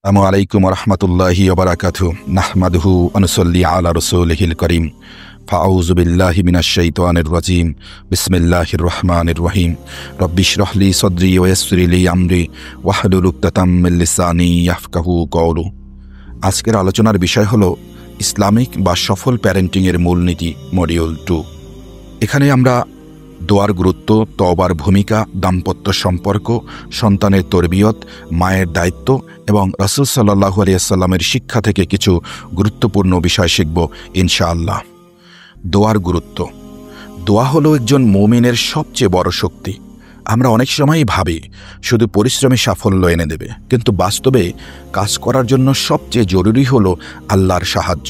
আসসালামু আলাইকুম রহমতুল্লাহি ওবারাকাতু নাহমাদুহু অনুসল্লি আলা রসুলিহিল করিম ফাউযু বিল্লাহি মিনাশ শাইতানির রাজিম বিসমিল্লাহির রহমানির রহিম রব্বি ইশরাহ লি সাদরি ওয়া ইয়াসসির লি আমরি ওয়াহলুল উকতাম মিন লিসানি ইয়াফকাহু কওলি। আজকের আলোচনার বিষয় হলো ইসলামিক বা সফল প্যারেন্টিংয়ের মূলনীতি মডিউল 2। এখানে আমরা দোয়ার গুরুত্ব, তওবার ভূমিকা, দাম্পত্য সম্পর্ক, সন্তানের তরবিয়ত, মায়ের দায়িত্ব এবং রাসূল সাল্লাল্লাহু আলাইহি ওয়াসাল্লামের শিক্ষা থেকে কিছু গুরুত্বপূর্ণ বিষয় শিখব ইনশাআল্লাহ। দোয়ার গুরুত্ব। দোয়া হলো একজন মুমিনের সবচেয়ে বড় শক্তি। আমরা অনেক সময়ই ভাবি শুধু পরিশ্রমে সাফল্য এনে দেবে, কিন্তু বাস্তবে কাজ করার জন্য সবচেয়ে জরুরি হলো আল্লাহর সাহায্য,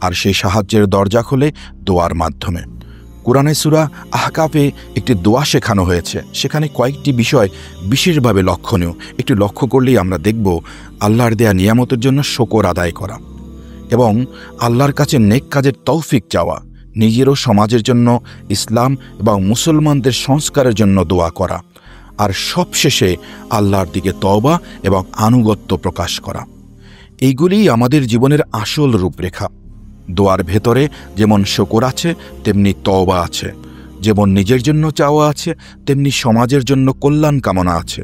আর সেই সাহায্যের দরজা খোলে দোয়ার মাধ্যমে। কুরআনে সূরা আহকাফে একটি দোয়া শেখানো হয়েছে। সেখানে কয়েকটি বিষয় বিশেষভাবে লক্ষণীয়। একটু লক্ষ্য করলেই আমরা দেখব আল্লাহর দেয়া নিয়ামতের জন্য শুকর আদায় করা এবং আল্লাহর কাছে নেক কাজের তৌফিক চাওয়া, নিজেরও সমাজের জন্য, ইসলাম এবং মুসলমানদের সংস্কারের জন্য দোয়া করা, আর সবশেষে আল্লাহর দিকে তওবা এবং আনুগত্য প্রকাশ করা। এইগুলিই আমাদের জীবনের আসল রূপরেখা। দোয়ার ভেতরে যেমন শুকর আছে, তেমনি তওবা আছে। যেমন নিজের জন্য চাওয়া আছে, তেমনি সমাজের জন্য কল্যাণ কামনা আছে।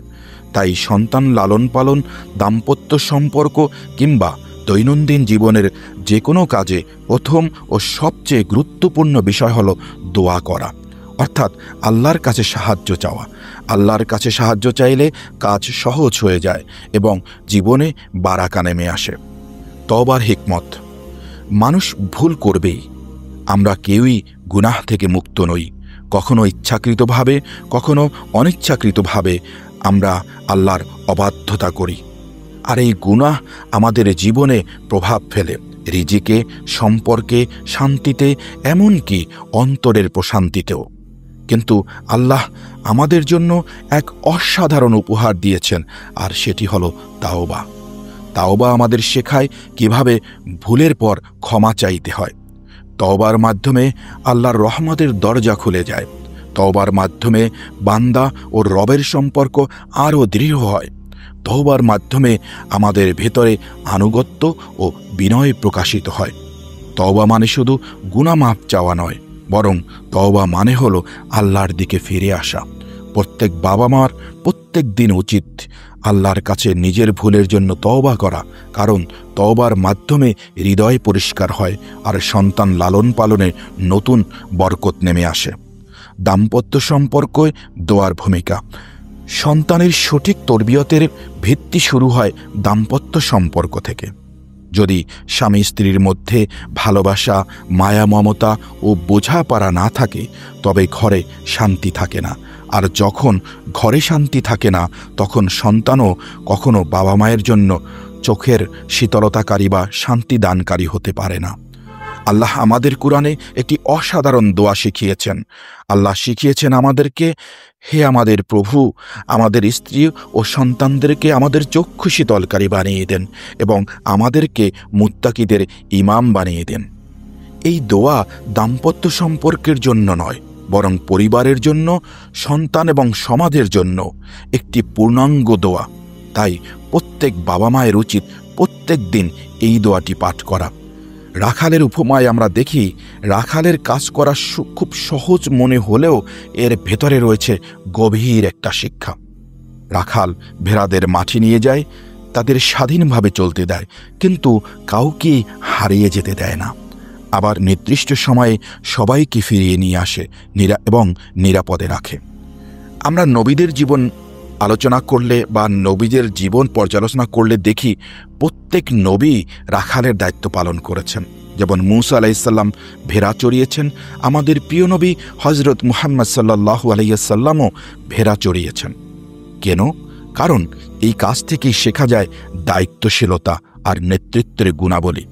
তাই সন্তান লালন পালন, দাম্পত্য সম্পর্ক কিংবা দৈনন্দিন জীবনের যে কোনো কাজে প্রথম ও সবচেয়ে গুরুত্বপূর্ণ বিষয় হলো দোয়া করা, অর্থাৎ আল্লাহর কাছে সাহায্য চাওয়া। আল্লাহর কাছে সাহায্য চাইলে কাজ সহজ হয়ে যায় এবং জীবনে বারাকা নেমে আসে। তওবার হিকমত। মানুষ ভুল করবেই। আমরা কেউই গুনাহ থেকে মুক্ত নই। কখনো ইচ্ছাকৃতভাবে, কখনো অনিচ্ছাকৃতভাবে আমরা আল্লাহর অবাধ্যতা করি, আর এই গুনাহ আমাদের জীবনে প্রভাব ফেলে, রিজিকে, সম্পর্কে, শান্তিতে, এমনকি অন্তরের প্রশান্তিতেও। কিন্তু আল্লাহ আমাদের জন্য এক অসাধারণ উপহার দিয়েছেন, আর সেটি হলো তাওবা। তাওবা আমাদের শেখায় কিভাবে ভুলের পর ক্ষমা চাইতে হয়। তওবার মাধ্যমে আল্লাহর রহমতের দরজা খুলে যায়। তওবার মাধ্যমে বান্দা ও রবের সম্পর্ক আরও দৃঢ় হয়। তওবার মাধ্যমে আমাদের ভেতরে আনুগত্য ও বিনয় প্রকাশিত হয়। তওবা মানে শুধু গুনাহ মাফ চাওয়া নয়, বরং তওবা মানে হলো আল্লাহর দিকে ফিরে আসা। প্রত্যেক বাবা মার প্রত্যেক দিন উচিত আল্লাহর কাছে নিজের ভুলের জন্য তওবা করা, কারণ তওবার মাধ্যমে হৃদয় পরিষ্কার হয় আর সন্তান লালন পালনে নতুন বরকত নেমে আসে। দাম্পত্য সম্পর্কে দোয়ার ভূমিকা। সন্তানের সঠিক তরবিয়তের ভিত্তি শুরু হয় দাম্পত্য সম্পর্ক থেকে। যদি স্বামী স্ত্রীর মধ্যে ভালোবাসা, মায়া, মমতা ও বোঝাপড়া না থাকে, তবে ঘরে শান্তি থাকে না। আর যখন ঘরে শান্তি থাকে না, তখন সন্তানও কখনো বাবা মায়ের জন্য চোখের শীতলতাকারী বা শান্তিদানকারী হতে পারে না। আল্লাহ আমাদের কুরআনে একটি অসাধারণ দোয়া শিখিয়েছেন। আল্লাহ শিখিয়েছেন আমাদেরকে, হে আমাদের প্রভু, আমাদের স্ত্রী ও সন্তানদেরকে আমাদের চক্ষু শীতলকারী বানিয়ে দেন এবং আমাদেরকে মুত্তাকিদের ইমাম বানিয়ে দেন। এই দোয়া দাম্পত্য সম্পর্কের জন্য নয়, বরং পরিবারের জন্য, সন্তান এবং সমাজের জন্য একটি পূর্ণাঙ্গ দোয়া। তাই প্রত্যেক বাবা মায়ের উচিত প্রত্যেক দিন এই দোয়াটি পাঠ করা। রাখালের উপমায় আমরা দেখি, রাখালের কাজ করা খুব সহজ মনে হলেও এর ভেতরে রয়েছে গভীর একটা শিক্ষা। রাখাল ভেড়াদের মাঠে নিয়ে যায়, তাদের স্বাধীনভাবে চলতে দেয়, কিন্তু কাউকে হারিয়ে যেতে দেয় না। আবার নির্দিষ্ট সময়ে সবাইকে ফিরিয়ে নিয়ে আসে এবং নিরাপদে রাখে। আমরা নবীদের জীবন আলোচনা করলে বা নবীদের জীবন পর্যালোচনা করলে দেখি প্রত্যেক নবী রাখালের দায়িত্ব পালন করেছেন। যেমন মূসা আলাইহিসসালাম ভেড়া চড়িয়েছেন, আমাদের প্রিয় নবী হযরত মুহাম্মদ সাল্লাল্লাহু আলাইহি ওয়াসাল্লামও ভেড়া চড়িয়েছেন। কেন? কারণ এই কাজ থেকেই শেখা যায় দায়িত্বশীলতা আর নেতৃত্বের গুণাবলী।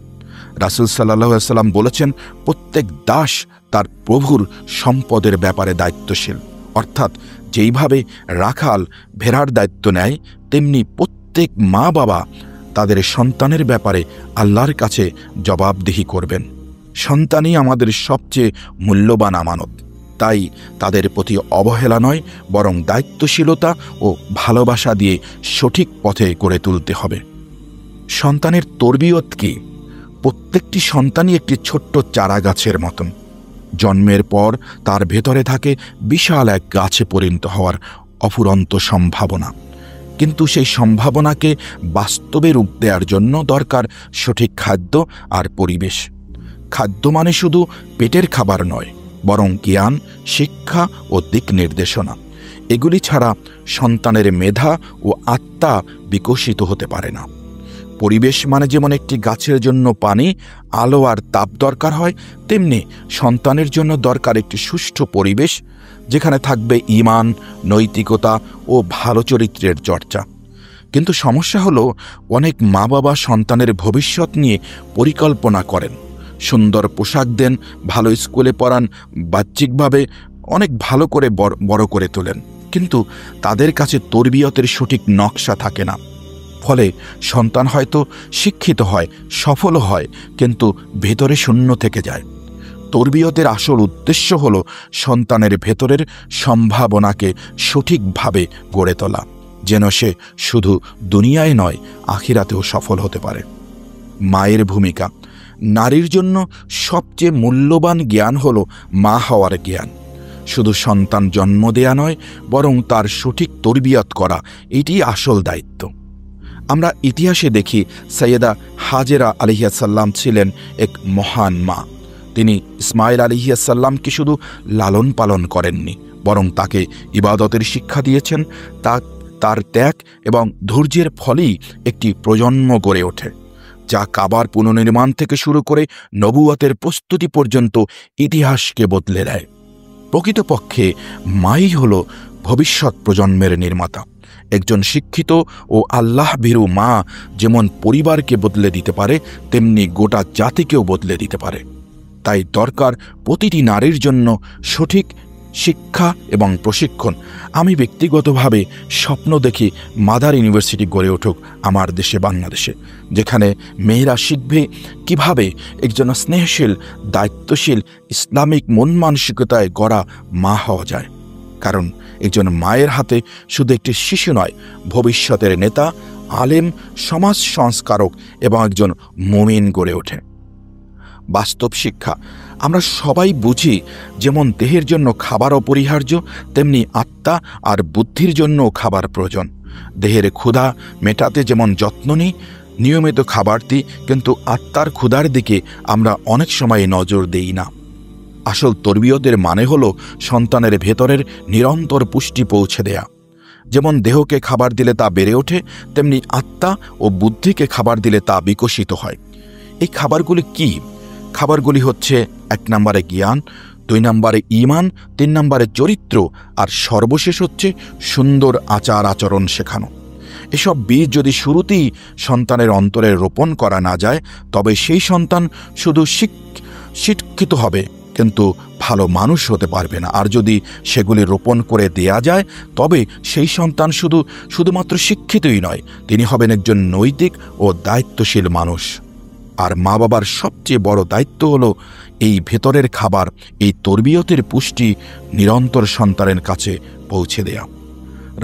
রাসূল সাল্লাল্লাহু আলাইহি ওয়াসাল্লাম বলেছেন, প্রত্যেক দাস তার প্রভুর সম্পদের ব্যাপারে দায়িত্বশীল। অর্থাৎ যেইভাবে রাখাল ভেড়ার দায়িত্ব নেয়, তেমনি প্রত্যেক মা বাবা তাদের সন্তানের ব্যাপারে আল্লাহর কাছে জবাবদিহি করবেন। সন্তানই আমাদের সবচেয়ে মূল্যবান আমানত। তাই তাদের প্রতি অবহেলা নয়, বরং দায়িত্বশীলতা ও ভালোবাসা দিয়ে সঠিক পথে গড়ে তুলতে হবে। সন্তানের তরবিয়ত কি? প্রত্যেকটি সন্তানই একটি ছোট্ট চারা গাছের মতন। জন্মের পর তার ভেতরে থাকে বিশাল এক গাছে পরিণত হওয়ার অফুরন্ত সম্ভাবনা। কিন্তু সেই সম্ভাবনাকে বাস্তবে রূপ দেওয়ার জন্য দরকার সঠিক খাদ্য আর পরিবেশ। খাদ্য মানে শুধু পেটের খাবার নয়, বরং জ্ঞান, শিক্ষা ও দিক নির্দেশনা। এগুলি ছাড়া সন্তানের মেধা ও আত্মা বিকশিত হতে পারে না। পরিবেশ মানে যেমন একটি গাছের জন্য পানি, আলো আর তাপ দরকার হয়, তেমনি সন্তানের জন্য দরকার একটি সুষ্ঠু পরিবেশ, যেখানে থাকবে ঈমান, নৈতিকতা ও ভালো চরিত্রের চর্চা। কিন্তু সমস্যা হলো, অনেক মা বাবা সন্তানের ভবিষ্যৎ নিয়ে পরিকল্পনা করেন, সুন্দর পোশাক দেন, ভালো স্কুলে পড়ান, বাহ্যিকভাবে অনেক ভালো করে বড় করে তোলেন, কিন্তু তাদের কাছে তরবিয়তের সঠিক নকশা থাকে না। ফলে সন্তান হয়তো শিক্ষিত হয়, সফল হয়, কিন্তু ভেতরে শূন্য থেকে যায়। তরবিয়তের আসল উদ্দেশ্য হল সন্তানের ভেতরের সম্ভাবনাকে সঠিকভাবে গড়ে তোলা, যেন সে শুধু দুনিয়ায় নয়, আখিরাতেও সফল হতে পারে। মায়ের ভূমিকা। নারীর জন্য সবচেয়ে মূল্যবান জ্ঞান হল মা হওয়ার জ্ঞান। শুধু সন্তান জন্ম দেয়া নয়, বরং তার সঠিক তরবিয়ত করা, এটি আসল দায়িত্ব। আমরা ইতিহাসে দেখি সৈয়দা হাজেরা আলাইহিসসালাম ছিলেন এক মহান মা। তিনি ইসমাইল আলাইহিসসালামকে শুধু লালন পালন করেননি, বরং তাকে ইবাদতের শিক্ষা দিয়েছেন। তার ত্যাগ এবং ধৈর্যের ফলেই একটি প্রজন্ম গড়ে ওঠে, যা কাবার পুনর্নির্মাণ থেকে শুরু করে নবুয়তের প্রস্তুতি পর্যন্ত ইতিহাসকে বদলে দেয়। প্রকৃতপক্ষে মাই হল ভবিষ্যৎ প্রজন্মের নির্মাতা। একজন শিক্ষিত ও আল্লাহ ভীরু মা যেমন পরিবারকে বদলে দিতে পারে, তেমনি গোটা জাতিকেও বদলে দিতে পারে। তাই দরকার প্রতিটি নারীর জন্য সঠিক শিক্ষা এবং প্রশিক্ষণ। আমি ব্যক্তিগতভাবে স্বপ্ন দেখি মাদার ইউনিভার্সিটি গড়ে উঠুক আমার দেশে, বাংলাদেশে, যেখানে মেয়েরা শিখবে কিভাবে একজন স্নেহশীল, দায়িত্বশীল, ইসলামিক মন মানসিকতায় গড়া মা হওয়া যায়। কারণ একজন মায়ের হাতে শুধু একটি শিশু নয়, ভবিষ্যতের নেতা, আলেম, সমাজ সংস্কারক এবং একজন মুমিন গড়ে ওঠে। বাস্তব শিক্ষা। আমরা সবাই বুঝি যেমন দেহের জন্য খাবার অপরিহার্য, তেমনি আত্মা আর বুদ্ধির জন্য খাবার প্রয়োজন। দেহের ক্ষুধা মেটাতে যেমন যত্ন নিই, নিয়মিত খাবার দিই, কিন্তু আত্মার ক্ষুধার দিকে আমরা অনেক সময় নজর দেই না। আসল তরবিয়তের মানে হল সন্তানের ভেতরের নিরন্তর পুষ্টি পৌঁছে দেয়া। যেমন দেহকে খাবার দিলে তা বেড়ে ওঠে, তেমনি আত্মা ও বুদ্ধিকে খাবার দিলে তা বিকশিত হয়। এই খাবারগুলি কি? খাবারগুলি হচ্ছে 1 নম্বরে জ্ঞান, 2 নম্বরে ঈমান, 3 নম্বরে চরিত্র, আর সর্বশেষ হচ্ছে সুন্দর আচার আচরণ শেখানো। এসব বীজ যদি শুরুতেই সন্তানের অন্তরে রোপণ করা না যায়, তবে সেই সন্তান শুধু শিক্ষিত হবে, কিন্তু ভালো মানুষ হতে পারবে না। আর যদি সেগুলি রোপণ করে দেয়া যায়, তবে সেই সন্তান শুধুমাত্র শিক্ষিতই নয়, তিনি হবেন একজন নৈতিক ও দায়িত্বশীল মানুষ। আর মা বাবার সবচেয়ে বড় দায়িত্ব হলো এই ভেতরের খাবার, এই তরবিয়তের পুষ্টি নিরন্তর সন্তানের কাছে পৌঁছে দেয়া।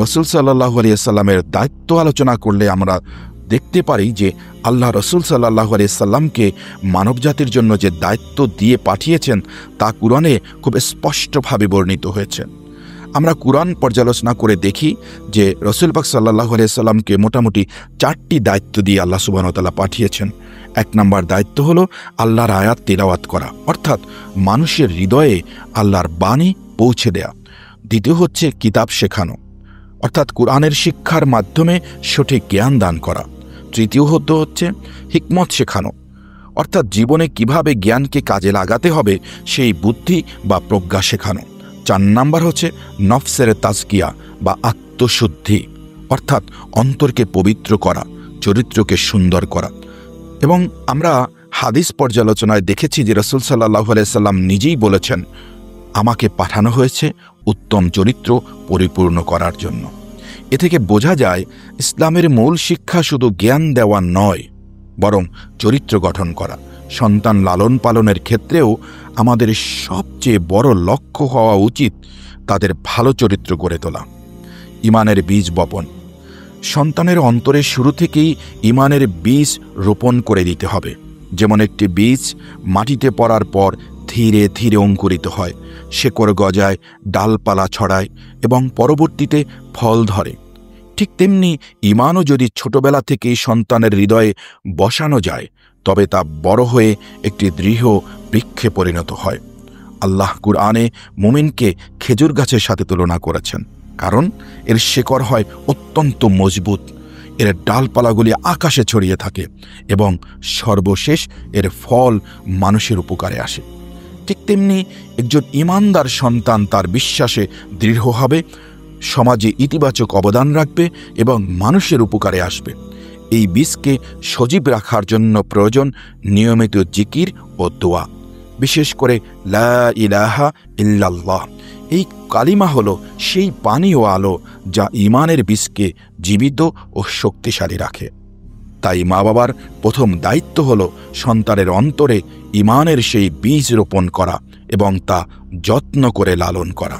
রসুল সাল্লাল্লাহু আলাইহি ওয়াসাল্লামের দায়িত্ব আলোচনা করলে আমরা দেখতে পারি যে আল্লাহ রসুল সাল্লাল্লাহু আলাইহি ওয়াসাল্লামকে মানবজাতির জন্য যে দায়িত্ব দিয়ে পাঠিয়েছেন, তা কুরআনে খুব স্পষ্টভাবে বর্ণিত হয়েছে। আমরা কুরআন পর্যালোচনা করে দেখি যে রসুল পাক সাল্লাল্লাহু আলাইহি ওয়াসাল্লামকে মোটামুটি 4টি দায়িত্ব দিয়ে আল্লাহ সুবহানাহু ওয়া তাআলা পাঠিয়েছেন। 1 নম্বর দায়িত্ব হলো আল্লাহর আয়াত তিলাওয়াত করা, অর্থাৎ মানুষের হৃদয়ে আল্লাহর বাণী পৌঁছে দেয়া। দ্বিতীয় হচ্ছে কিতাব শেখানো, অর্থাৎ কুরআনের শিক্ষার মাধ্যমে সঠিক জ্ঞান দান করা। তৃতীয় হচ্ছে হিকমত শেখানো, অর্থাৎ জীবনে কিভাবে জ্ঞানকে কাজে লাগাতে হবে সেই বুদ্ধি বা প্রজ্ঞা শেখানো। 4 নম্বর হচ্ছে নফসের তাজকিয়া বা আত্মশুদ্ধি, অর্থাৎ অন্তরকে পবিত্র করা, চরিত্রকে সুন্দর করা। এবং আমরা হাদিস পর্যালোচনায় দেখেছি যে রাসূল সাল্লাল্লাহু আলাইহি সাল্লাম নিজেই বলেছেন, আমাকে পাঠানো হয়েছে উত্তম চরিত্র পরিপূর্ণ করার জন্য। এ থেকে বোঝা যায় ইসলামের মূল শিক্ষা শুধু জ্ঞান দেওয়া নয়, বরং চরিত্র গঠন করা। সন্তান লালন পালনের ক্ষেত্রেও আমাদের সবচেয়ে বড় লক্ষ্য হওয়া উচিত তাদের ভালো চরিত্র গড়ে তোলা। ঈমানের বীজ বপন। সন্তানের অন্তরে শুরু থেকেই ঈমানের বীজ রোপণ করে দিতে হবে। যেমন একটি বীজ মাটিতে পড়ার পর ধীরে ধীরে অঙ্কুরিত হয়, শেকড় গজায়, ডালপালা ছড়ায় এবং পরবর্তীতে ফল ধরে। ঠিক তেমনি ঈমানও যদি ছোটবেলা থেকেই সন্তানের হৃদয়ে বসানো যায়, তবে তা বড় হয়ে একটি দৃঢ় বৃক্ষে পরিণত হয়। আল্লাহ কুরআনে মুমিনকে খেজুর গাছের সাথে তুলনা করেছেন, কারণ এর শেকড় হয় অত্যন্ত মজবুত, এর ডালপালাগুলি আকাশে ছড়িয়ে থাকে এবং সর্বশেষ এর ফল মানুষের উপকারে আসে। ঠিক তেমনি একজন ঈমানদার সন্তান তার বিশ্বাসে দৃঢ় হবে, সমাজে ইতিবাচক অবদান রাখবে এবং মানুষের উপকারে আসবে। এই বীজকে সজীব রাখার জন্য প্রয়োজন নিয়মিত জিকির ও দোয়া, বিশেষ করে লা ইলাহা ইল্লাল্লাহ। এই কালিমা হলো সেই পানি ও আলো যা ঈমানের বীজকে জীবিত ও শক্তিশালী রাখে। তাই মা বাবার প্রথম দায়িত্ব হল সন্তানের অন্তরে ঈমানের সেই বীজ রোপণ করা এবং তা যত্ন করে লালন করা।